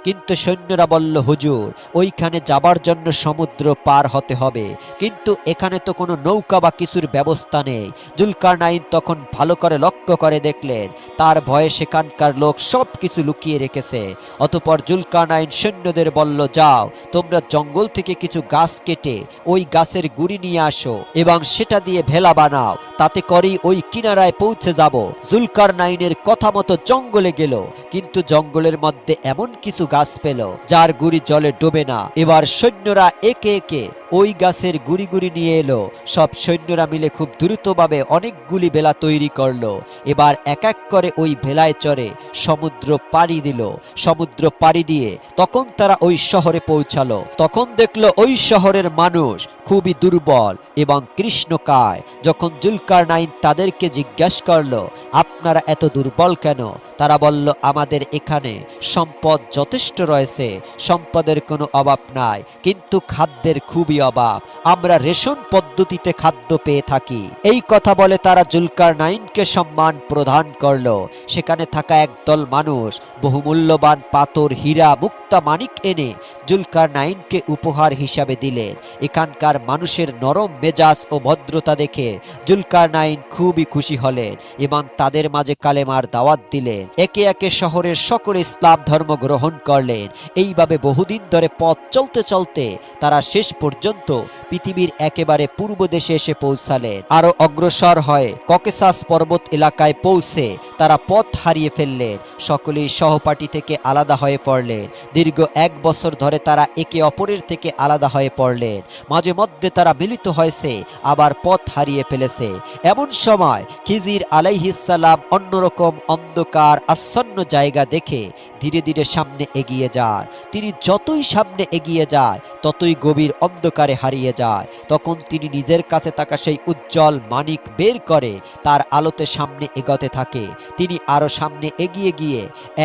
কিন্তু সৈন্যরা বলল, হুজুর, ওইখানে যাবার জন্য সমুদ্র পার হতে হবে, কিন্তু এখানে তো কোনো নৌকা বা কিছুর ব্যবস্থা নেই। জুলকারনাইন তখন ভালো করে লক্ষ্য করে দেখলেন তার ভয়ে সেখানকার লোক সব কিছু লুকিয়ে রেখেছে। অতঃপর জুলকারনাইন সৈন্যদের বলল, যাও, তোমরা জঙ্গল থেকে কিছু গাছ কেটে ওই গাছের গুড়ি নিয়ে আসো এবং সেটা দিয়ে ভেলা বানাও, তাতে করেই ওই কিনারায় পৌঁছে যাব। জুলকারনাইনের কথা মতো জঙ্গলে গেল, কিন্তু জঙ্গলের মধ্যে এমন কিছু গাছ পেল যার গুড়ি জলে ডোবে না। এবার সৈন্যরা একে একে ওই গাছের গুড়ি গুড়ি নিয়ে এলো। সব সৈন্যরা মিলে খুব দ্রুতভাবে অনেকগুলি ভেলা তৈরি করলো। এবার এক এক করে ওই ভেলায় চড়ে সমুদ্র পাড়ি দিল। সমুদ্র পাড়ি দিয়ে তখন তারা ওই শহরে পৌঁছালো। তখন দেখলো ওই শহরের মানুষ খুবই দুর্বল এবং কৃষ্ণকায়। যখন জুলকারনাইন তাদেরকে জিজ্ঞাসা করলো, আপনারা এত দুর্বল কেন? তারা বলল, আমাদের এখানে সম্পদ যথেষ্ট রয়েছে, সম্পদের কোনো অভাব নাই, কিন্তু খাদ্যের খুবই অভাব। আমরা রেশন পদ্ধতিতে খাদ্য পেয়ে থাকি। এই কথা বলে তারা জুলকারনাইনকে সম্মান প্রদান করলো। সেখানে থাকা একদল মানুষ বহুমূল্যবান পাথর, হীরা, মুক্তা, মানিক এনে জুলকারনাইনকে উপহার হিসাবে দিলেন। এখানকার মানুষের নরম মেজাজ ও ভদ্রতা দেখে জুলকারনাইন খুবই খুশি হলেন এবং তাদের মাঝে কালেমার দাওয়াত দিলেন। একে একে শহরের সকলে ইসলাম ধর্ম গ্রহণ করলেন। এইভাবে বহুদিন ধরে পথ চলতে চলতে তারা শেষ পর্যন্ত পৃথিবীর একেবারে পূর্ব দেশে এসে পৌঁছালেন। আরো অগ্রসর হয়ে ককেসাস পর্বত এলাকায় পৌঁছে তারা পথ হারিয়ে ফেললেন। সকলেই সহপাঠী থেকে আলাদা হয়ে পড়লেন। দীর্ঘ 1 বছর ধরে তারা একে অপরের থেকে আলাদা হয়ে পড়লেন। মাঝে মধ্যে তারা মিলিত হয়েছে, আবার পথ হারিয়ে ফেলেছে। এমন সময় খিজির আলাইহিস সালাম অন্যরকম অন্ধকার আচ্ছন্ন জায়গা দেখে ধীরে ধীরে সামনে এগিয়ে যান। তিনি যতই সামনে এগিয়ে যায় ততই গভীর অন্ধকারে হারিয়ে যায়। তখন তিনি নিজের কাছে থাকা সেই উজ্জ্বল মানিক বের করে তার আলোতে সামনে এগোতে থাকে। তিনি আরো সামনে এগিয়ে গিয়ে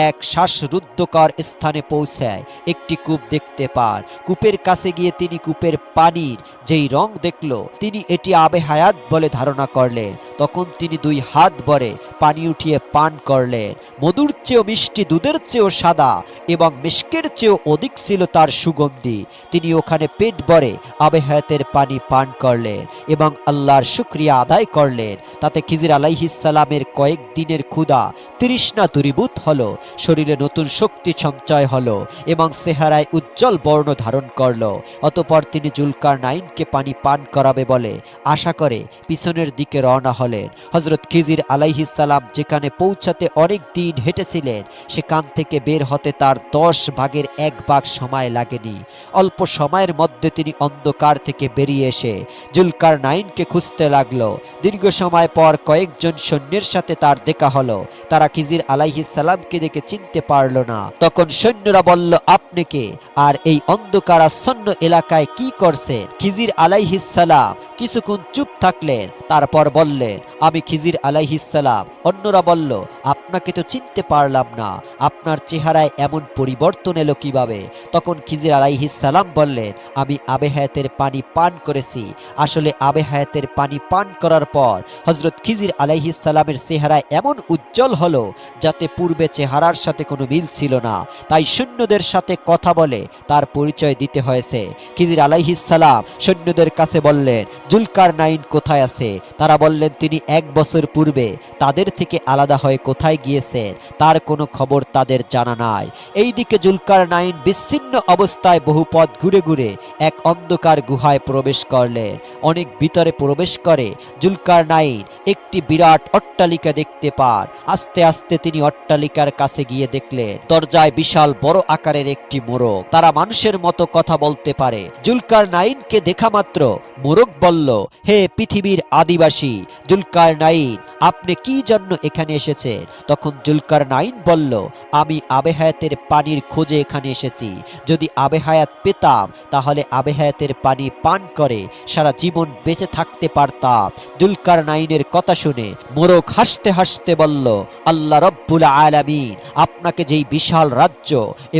এক শ্বাসরুদ্ধকর স্থানে পৌঁছায়। একটি কূপ দেখতে পান। কূপের কাছে গিয়ে তিনি কূপের পানির যেই রং দেখল, তিনি এটি আবে হায়াত বলে ধারণা করলেন। তখন তিনি 2 হাত ভরে পানি উঠিয়ে পান করলেন। মধুর চেয়েও মিষ্টি, দুধের চেয়েও সাদা এবং মিষ্কের চেয়েও অধিক ছিল তার সুগন্ধি। তিনি ওখানে পেট ভরে আবে হায়াতের পানি পান করলেন এবং আল্লাহর শুকরিয়া আদায় করলেন। তাতে খিজির আলাইহিস সালামের কয়েক দিনের ক্ষুধা তৃষ্ণা দূরীভূত হলো, শরীরে নতুন শক্তি সঞ্চয় হলো এবং চেহারায় উজ্জ্বল বর্ণ ধারণ করলো। অতঃপর তিনি জুলকারনাইনকে পানি পান করাবে বলে আশা করে পিছনের দিকে রওনা হলেন। হযরত খিজির আলাইহিস সালাম যেখানে পৌঁছাতে অনেক দিন হেঁটেছিলেন, সেখান থেকে বের হতে তার 10 ভাগের 1 ভাগ সময় লাগেনি। অল্প সময়ের মধ্যে তিনি অন্ধকার থেকে বেরিয়ে এসে জুলকারনাইনকে খুঁজতে লাগলো। দীর্ঘ সময় পর কয়েকজন সৈন্যের সাথে তার দেখা হলো। তারা খিজির আলাইহিস সালামকে দেখে চিনতে পারল না। তখন সৈন্যরা বলল, আপনি কে, আর এই অন্ধকার আচ্ছন্ন এলাকায় কি করছেন? খিজির আলাইহিস সালাম কিছুক্ষণ চুপ থাকলেন, তারপর বললেন, আমি খিজির আলাইহিস সালাম। অন্যরা বলল, আপনাকে তো চিনতে পারলাম না, আপনার চেহারায় এমন পরিবর্তন এলো কিভাবে? তখন খিজির আলাইহিস সালাম বললেন, আমি আবে হায়াতের পানি পান করেছি। আসলে আবে হায়াতের পানি পান করার পর হযরত খিজির আলাইহিস সালামের চেহারায় এমন উজ্জ্বল হলো যাতে পূর্বে চেহারার সাথে কোনো মিল ছিল না। তাই সৈন্যদের সাথে কথা বলে তার পরিচয় দিতে হয়েছে। খিজির আলাইহিস সালাম সৈন্যদের কাছে বললেন, জুলকারনাইন কোথায় আছে? তারা বললেন, তিনি 1 বছর পূর্বে তাদের থেকে আলাদা হয়ে কোথায় গিয়েছেন তার কোনো খবর তাদের জানা নাই। এইদিকে জুলকারনাইন বিচ্ছিন্ন অবস্থায় বহু পথ ঘুরে ঘুরে এক অন্ধকার গুহায় প্রবেশ করলেন। অনেক ভিতরে প্রবেশ করে জুলকারনাইন একটি বিরাট অট্টালিকা দেখতে পান। আস্তে আস্তে তিনি অট্টালিকার কাছে গিয়ে দেখলেন দরজায় বিশাল বড় আকারের একটি মোরগ। তারা মানুষের মতো কথা বলতে পারে। জুলকারনাইনকে দেখা মাত্র মোরগ বলল, হে পৃথিবীর আদিবাসী জুলকারনাইন, আপনি কি জন্য এখানে এসেছেন? তখন জুলকারনাইন বলল, আমি আবে হায়াতের পানির খোঁজে এখানে এসেছি। যদি আবে হায়াত পেতাম তাহলে আবে হায়াতের পানি পান করে সারা জীবন বেঁচে থাকতে পারতাম। জুলকারনাইনের কথা শুনে মোরগ হাসতে হাসতে বলল, আল্লাহ রব্বুল আলামিন আপনাকে যেই বিশাল রাজ্য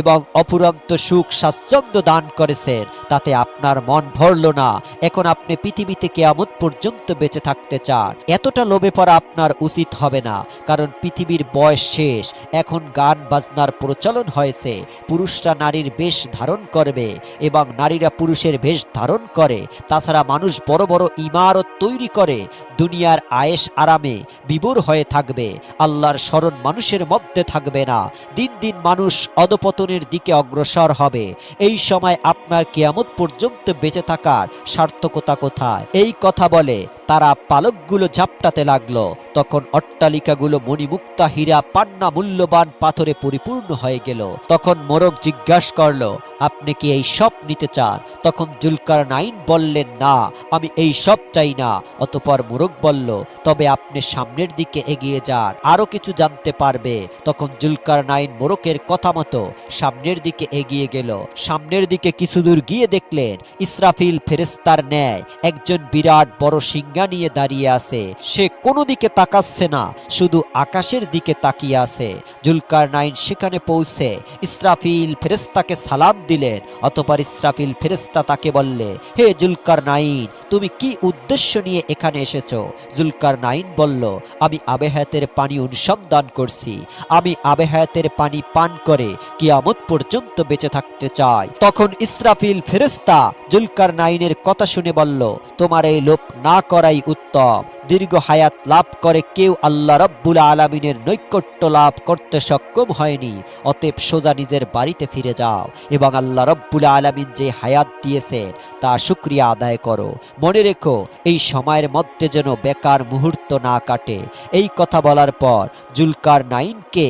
এবং অফুরন্ত সুখ স্বাচ্ছন্দ্য দান করেছেন তাতে আপনার মন ভরল না। এখন আপনি পৃথিবী পৃথিবীতে কিয়ামত পর্যন্ত বেঁচে থাকতে চান, এতটা লোভে পড়া আপনার উচিত হবে না। কারণ পৃথিবীর বয়স শেষ, এখন গান বাজনার প্রচলন হয়েছে, পুরুষরা নারীর বেশ ধারণ করবে এবং নারীরা পুরুষের বেশ ধারণ করে। তাছাড়া মানুষ বড় বড় ইমারত তৈরি করে দুনিয়ার আয়েশ আরামে বিভোর হয়ে থাকবে, আল্লাহর স্মরণ মানুষের মধ্যে থাকবে না। দিন দিন মানুষ অধপতনের দিকে অগ্রসর হবে। এই সময় আপনার কিয়ামত পর্যন্ত বেঁচে থাকার সার্থকতা কোথায়? এই কথা বলে তারা পালকগুলো ঝাপটাতে লাগলো। তখন অট্টালিকাগুলো মণিমুক্তা, হীরা, পান্না, মূল্যবান পাথরে পরিপূর্ণ হয়ে গেল। তখন মোরগ জিজ্ঞাসা করলো, আপনি কি এই সব নিতে চান? তখন জুলকারনাইন বললেন, না, আমি এই সব চাই না। অতঃপর মোরগ বলল, তবে আপনি সামনের দিকে এগিয়ে যান, আরো কিছু জানতে পারবে। তখন জুলকারনাইন মোরগের কথা মতো সামনের দিকে এগিয়ে গেল। সামনের দিকে কিছু দূর গিয়ে দেখলেন ইসরাফিল ফেরেশতার ন্যায় একজন বিরাট বড় সিংহা নিয়ে দাঁড়িয়ে আছে। সে কোনো দিকে তাকাচ্ছে না, শুধু আকাশের দিকে তাকিয়ে আছে। জুলকারনাইন সেখানে পৌঁছে ইসরাফিল ফেরেশতাকে সালাম দিলেন। অতঃপর ইসরাফিল ফেরেশতা তাকে বললে, হে জুলকারনাইন, তুমি কি উদ্দেশ্য নিয়ে এখানে এসেছো? জুলকারনাইন বলল, আমি আবে হায়াতের পানি অনুসন্ধান করছি। আমি আবে হায়াতের পানি পান করে কিয়ামত পর্যন্ত বেঁচে থাকতে চাই। তখন ইসরাফিল ফেরেশতা জুলকারনাইনের কথা শুনে বলল, তোমার এই লোভ না করাই উত্তম। দীর্ঘ হায়াত লাভ করে কেউ আল্লাহ রাব্বুল আলামিনের নৈকট্য লাভ করতে সক্ষম হয়নি। অতএব সোজা নিজের বাড়িতে ফিরে যাও এবং আল্লাহ রাব্বুল আলামিন যে হায়াত দিয়েছেন তা শুকরিয়া আদায় করো। মনে রেখো, এই সময়ের মধ্যে যেন বেকার মুহূর্ত না কাটে। এই কথা বলার পর জুলকারনাইনকে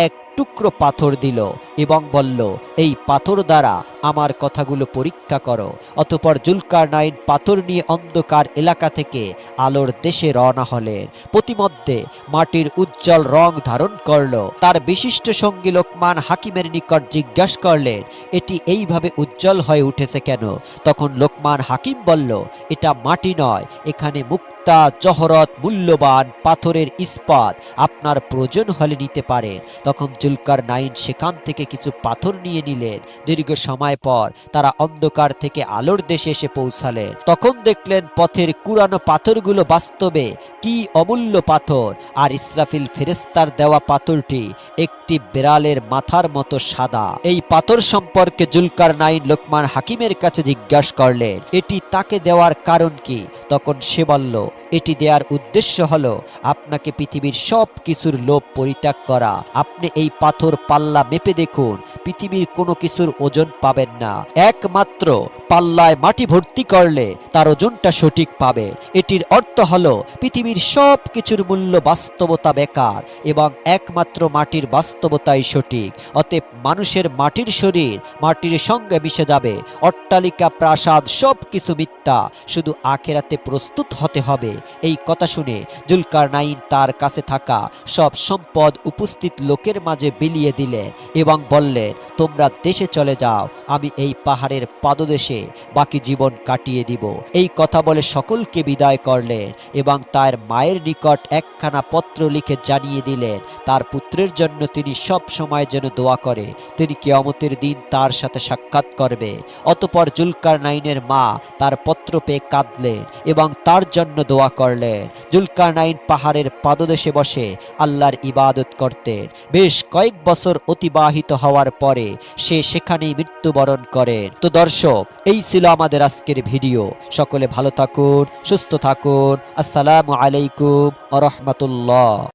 এক টুকরো পাথর দিল এবং বলল, এই পাথর দ্বারা আমার কথাগুলো পরীক্ষা করো। অতঃপর জুলকারনাইন পাথর নিয়ে অন্ধকার এলাকা থেকে আলোর দেশে রওনা হলেন। প্রতিমধ্যে মাটির উজ্জ্বল রং ধারণ করল। তার বিশিষ্ট সঙ্গী লোকমান হাকিমের নিকট জিজ্ঞাসা করলেন, এটি এইভাবে উজ্জ্বল হয়ে উঠেছে কেন? তখন লোকমান হাকিম বলল, এটা মাটি নয়, এখানে মুক্তা, জহরত, মূল্যবান পাথরের ইস্পাত, আপনার প্রয়োজন হলে নিতে পারেন। তখন জুলকারনাইন সেখান থেকে কিছু পাথর নিয়ে নিলেন। দীর্ঘ সময় পর তারা অন্ধকার থেকে আলোর দেশে এসে পৌঁছালেন। তখন দেখলেন পথের কুরানো পাথরগুলো বাস্তবে কি অমূল্য পাথর, আর ইসরাফিল ফেরেশতার দেওয়া পাথরটি একটি বিড়ালের মাথার মতো সাদা। এই পাথর সম্পর্কে জুলকারনাইন লোকমান হাকিমের কাছে জিজ্ঞাসা করলেন, এটি তাকে দেওয়ার কারণ কি? তখন সে বলল, এটি দেওয়ার উদ্দেশ্য হলো আপনাকে পৃথিবীর সব কিছুর লোভ পরিত্যাগ করা। আপনি এই পাথর পাল্লা মেপে দেখুন, পৃথিবীর কোনো কিছুর ওজন পাবেন না। একমাত্র পাল্লায় মাটি ভর্তি করলে তার ওজনটা সঠিক পাবে। এটির অর্থ হলো পৃথিবীর সব কিছুর মূল্য বাস্তবতা বেকার এবং একমাত্র মাটির বাস্তবতাই সঠিক। অতএব মানুষের মাটির শরীর মাটির সঙ্গে মিশে যাবে। অট্টালিকা, প্রাসাদ সব কিছু মিথ্যা, শুধু আখেরাতে প্রস্তুত হতে হবে। এই কথা শুনে জুলকারনাইন তার কাছে থাকা সব সম্পদ উপস্থিত লোকের মাঝে বিলিয়ে দিলেন এবং বললেন, তোমরা দেশে চলে যাও, আমি এই পাহাড়ের পাদদেশে বাকি জীবন কাটিয়ে দিব। এই কথা বলে সকলকে বিদায় করলেন এবং তার মায়ের নিকট একখানা পত্র লিখে জানিয়ে দিলেন তার পুত্রের জন্য তিনি সব সময় যেন দোয়া করে, তিনি কিয়ামতের দিন তার সাথে সাক্ষাৎ করবে। অতঃপর জুলকারনাইনের মা তার পত্র পেয়ে কাঁদলেন এবং তার জন্য দোয়া করলেন। জুলকারনাইন পাহাড়ের পাদদেশে বসে আল্লাহর ইবাদত করতেন। বেশ কয়েক বছর অতিবাহিত হওয়ার পরে সে সেখানেই মৃত্যুবরণ করেন। তো দর্শক, এই ছিল আমাদের আজকের ভিডিও। সকলে ভালো থাকুন, সুস্থ থাকুন। আসসালামু আলাইকুম ওয়া রাহমাতুল্লাহ।